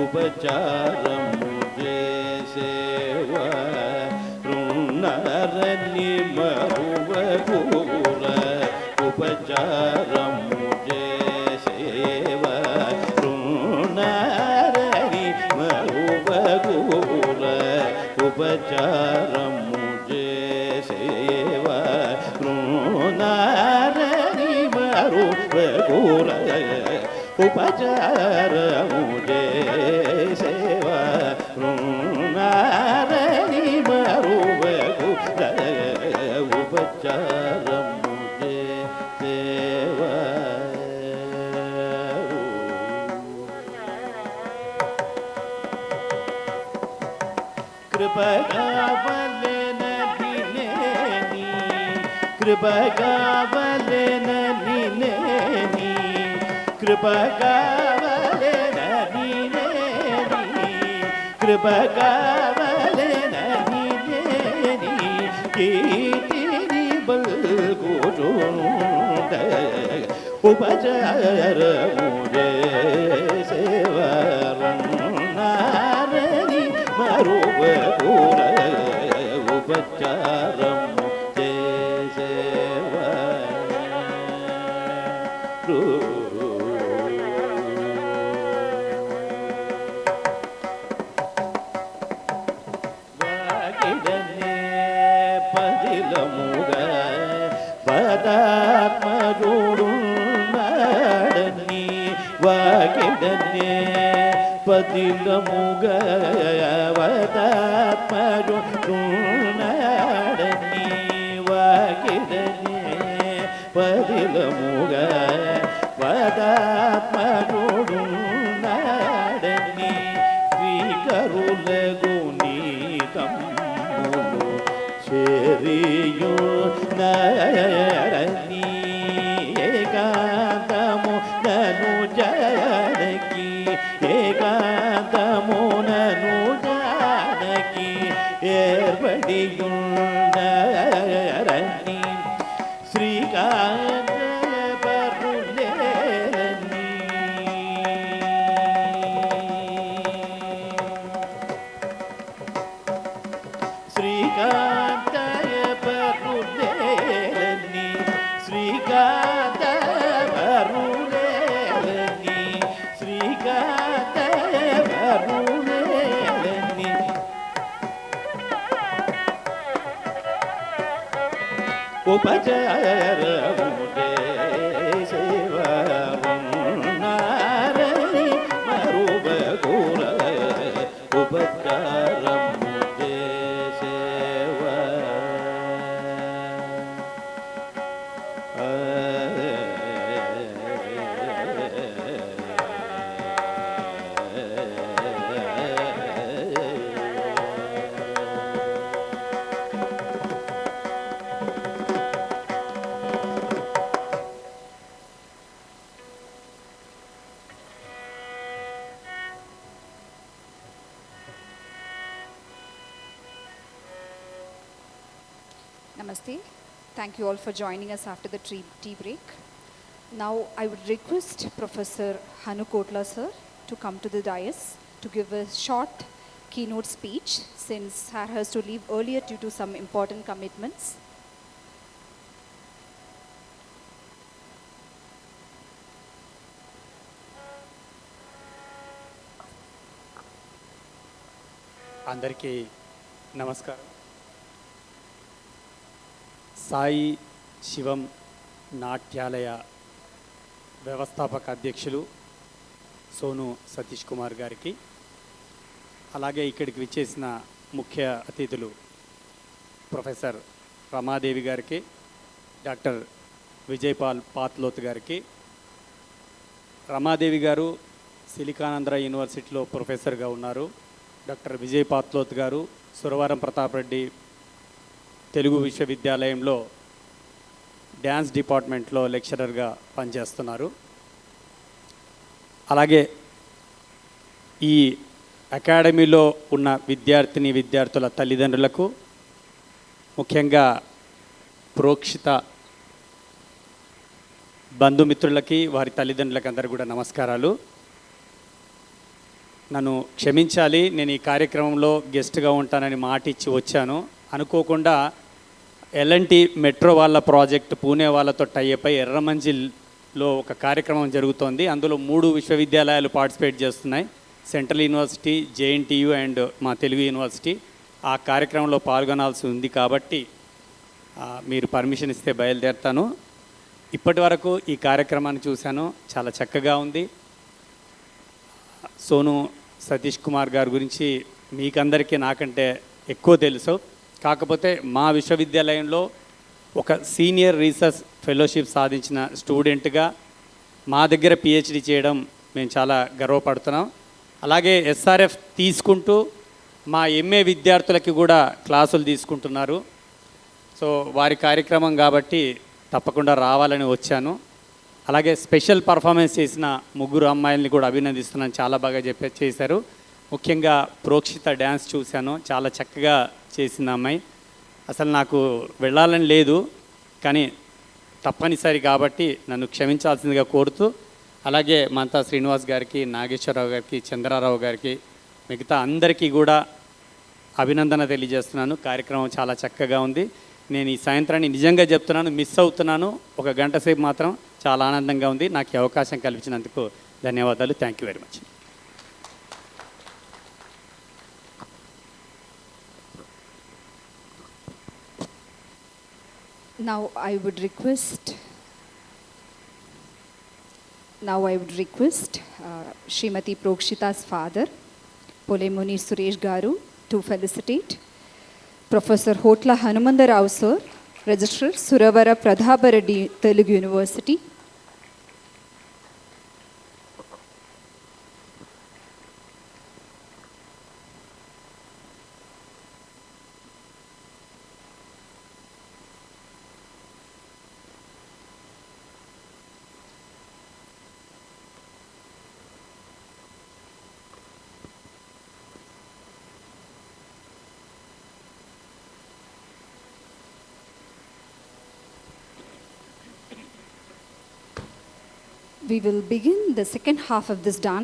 ఉపచారము చేసేవ రుణరని మరువకూర ఉపచారము చేసేవ రుణరని మరువకూర ఉపచారము చేసేవ రుణరని మరువకూర ఉపచారము చేసేవ రుణరని మరువకూర ఉపచారము చేసేవ కృపగావలెనని కృపగావలెనని కృపగావలెనని కృపగావలెనని కీర్తిని బల్గుచుండ ఉపచారము చేసేవ రుణరని మరువకూర ఉపచారము చేసేవ వాకిడనే పదిలముగ పదాత్మజుడున్నాడని వాకిడనే పదిలముగ పదాత్మజుడున్నాడని వాకిడనే పదిలముగ పదాత్మజుడున్నాడని స్వీకరులగు నీతమ్ములు చేరియున్నాడని ఏకాంతము నను జానకి ఏకాంతము నను Janaki ఏర్పడియున్నాడని Srikantha పరులేని Srikantha పరులేని Srikantha పరులేని Srikantha పరులేని ఉపచారము చేసేవ రుణరని మరువకూర ఉపచారము చేసేవ Namaste. Thank you all for joining us after the tea break. Now I would request Professor Hanu Kotla sir to come to the dais to give a short keynote speech since Sir has to leave earlier due to some important commitments. అందరికీ నమస్కారం. సాయి శివం నాట్యాలయ వ్యవస్థాపక అధ్యక్షులు సోను సతీష్ కుమార్ గారికి, అలాగే ఇక్కడికి విచ్చేసిన ముఖ్య అతిథులు ప్రొఫెసర్ రమాదేవి గారికి, డాక్టర్ విజయపాల్ పాత్లోత్ గారికి. రమాదేవి గారు సిలికానాంధ్ర యూనివర్సిటీలో ప్రొఫెసర్గా ఉన్నారు. డాక్టర్ విజయ్ పాత్లోత్ గారు సురవరం ప్రతాప్ రెడ్డి తెలుగు విశ్వవిద్యాలయంలో డ్యాన్స్ డిపార్ట్మెంట్లో లెక్చరర్గా పనిచేస్తున్నారు. అలాగే ఈ అకాడమీలో ఉన్న విద్యార్థుల తల్లిదండ్రులకు, ముఖ్యంగా ప్రోక్షిత బంధుమిత్రులకి, వారి తల్లిదండ్రులకి అందరూ కూడా నమస్కారాలు. నన్ను క్షమించాలి. నేను ఈ కార్యక్రమంలో గెస్ట్గా ఉంటానని మాట ఇచ్చి వచ్చాను. అనుకోకుండా ఎల్ఎన్టీ మెట్రో వాళ్ళ ప్రాజెక్ట్ పూణే వాళ్ళతో టైఅప్ అయి ఎర్రమంజిల్లో ఒక కార్యక్రమం జరుగుతోంది. అందులో 3 విశ్వవిద్యాలయాలు పార్టిసిపేట్ చేస్తున్నాయి. సెంట్రల్ యూనివర్సిటీ, జేఎన్టీయు అండ్ మా తెలుగు యూనివర్సిటీ. ఆ కార్యక్రమంలో పాల్గొనాల్సి ఉంది కాబట్టి మీరు పర్మిషన్ ఇస్తే బయలుదేరుతాను. ఇప్పటి వరకు ఈ కార్యక్రమాన్ని చూశాను, చాలా చక్కగా ఉంది. సోను సతీష్ కుమార్ గారి గురించి మీకందరికీ నాకంటే ఎక్కువ తెలుసు. కాకపోతే మా విశ్వవిద్యాలయంలో ఒక సీనియర్ రీసెర్చ్ ఫెలోషిప్ సాధించిన స్టూడెంట్గా మా దగ్గర పిహెచ్డి చేయడం మేము చాలా గర్వపడుతున్నాం. అలాగే ఎస్ఆర్ఎఫ్ తీసుకుంటూ మా ఎంఏ విద్యార్థులకి కూడా క్లాసులు తీసుకుంటున్నారు. సో వారి కార్యక్రమం కాబట్టి తప్పకుండా రావాలని వచ్చాను. అలాగే స్పెషల్ పర్ఫార్మెన్స్ చేసిన 3 అమ్మాయిల్ని కూడా అభినందిస్తున్నాను. చాలా బాగా చేశారు. ముఖ్యంగా ప్రోక్షిత డ్యాన్స్ చూశాను, చాలా చక్కగా చేసింది అమ్మాయి. అసలు నాకు వెళ్ళాలని లేదు, కానీ తప్పనిసరి కాబట్టి నన్ను క్షమించాల్సిందిగా కోరుతూ, అలాగే మంతా శ్రీనివాస్ గారికి, నాగేశ్వరరావు గారికి, చంద్రారావు గారికి, మిగతా అందరికీ కూడా అభినందన తెలియజేస్తున్నాను. కార్యక్రమం చాలా చక్కగా ఉంది. నేను ఈ సాయంత్రాన్ని నిజంగా చెప్తున్నాను, మిస్ అవుతున్నాను. 1 గంట సేపు మాత్రం చాలా ఆనందంగా ఉంది. నాకు ఈ అవకాశం కల్పించినందుకు ధన్యవాదాలు. Thank you very much. Now I would request Srimati Prokshita's father, Polemuni Suresh Garu, to felicitate Professor Hotla Hanumanda Rao sir, Registrar, Suravara Pradhabareddy Telugu University. We will begin the second half of this dance.